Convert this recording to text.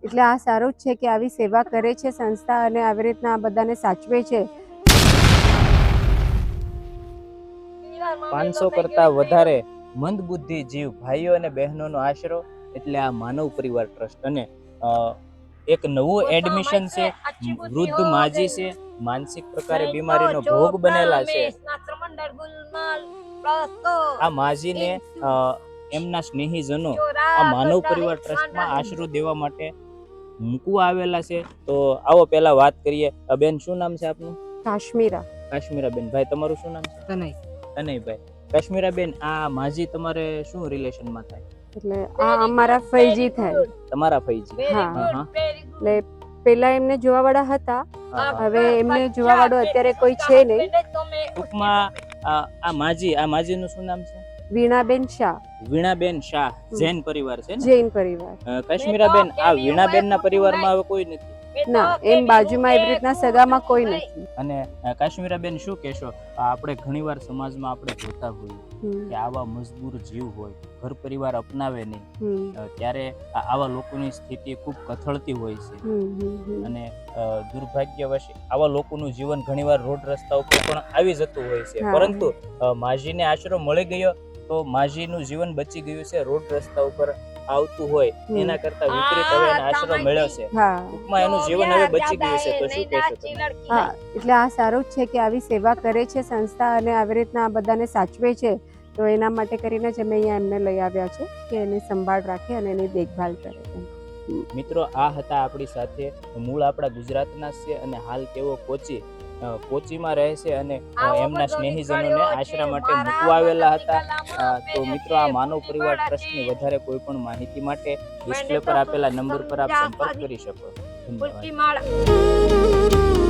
એટલે આ સારું જ છે કે આવી સેવા કરે છે સંસ્થા અને આવી રીતના આ બધાને સાચવે છે. 500 કરતા વધારે મંદબુદ્ધિ જીવ ભાઈઓ અને બહેનોનો આશરો એટલે આ માનવ પરિવાર ટ્રસ્ટ. અને એક નવું એડમિશન છે, વૃદ્ધ માજી છે, માનસિક પ્રકારે બીમારીનો ભોગ બનેલા છે. આ માજીને એમના સ્નેહીજનો આ માનવ પરિવાર ટ્રસ્ટમાં આશરો દેવા માટે મૂકવા આવેલા છે. તો આવો પહેલા વાત કરીએ. બેન, શું નામ છે આપનું? કાશ્મીરા. કાશ્મીરા બેન. ભાઈ, તમારું શું નામ છે? તનયભાઈ. કાશ્મીરા બેન, આ માજી તમારે શું રિલેશનમાં થાય? એટલે આ અમારા ફઈજી થાય. તમારા ફઈજી? હા. એટલે પેલા એમને જોવાવાળા હતા, હવે એમને જોવાવાળો અત્યારે કોઈ છે નહીં. ટૂંકમાં આ માજીનું શું નામ છે? વીણાબેન શાહ. વીણાબેન શાહ. જૈન પરિવાર છે ને? જૈન પરિવાર. કાશ્મીરા બેન, આ વીણાબેનના પરિવારમાં હવે કોઈ નથી? ના, એમ બાજુમાં એવી રીતના સગામાં કોઈ નથી. અને કાશ્મીરા બેન, શું કહેશો? આપણે ઘણીવાર સમાજમાં આપણે જોતા હોઈએ કે આવા મજબૂર જીવ હોય, ઘર પરિવાર અપનાવે નહીં, ત્યારે આવા લોકોની સ્થિતિ ખૂબ કથળતી હોય છે. અને દુર્ભાગ્યવશ આવા લોકોનું જીવન ઘણીવાર રોડ રસ્તા ઉપર પણ આવી જતું હોય છે. પરંતુ માજીને આશરો મળી ગયો તો માજીનું જીવન બચી ગયું છે. રોડ રસ્તા ઉપર આવતું હોય એના કરતા વિપરીત હવે એને આશરો મળ્યો છે. ટૂંકમાં એનું જીવન હવે બચી ગયું છે. તો શું કહેશો તમે? હા, એટલે આ સારું જ છે કે આવી સેવા કરે છે સંસ્થા અને આવી રીતના આ બધાને સાચવે છે. તો એના માટે કરીને જ અમે અહીંયા એમને લઈ આવ્યા છે કે એની સંભાળ રાખે અને એની દેખભાલ કરે. મિત્રો, આ હતા આપણી સાથે. મૂળ આપણા ગુજરાતના છે અને હાલ તેઓ કોચીમાં રહે છે અને એમના સ્નેહીજનોને આશરા માટે મૂકવા આવેલા હતા. તો મિત્રો, આ માનવ પરિવાર ટ્રસ્ટની વધારે કોઈ પણ માહિતી માટે ડિસ્પ્લે પર આપેલા નંબર પર આપ સંપર્ક કરી શકો. ધન્યવાદ.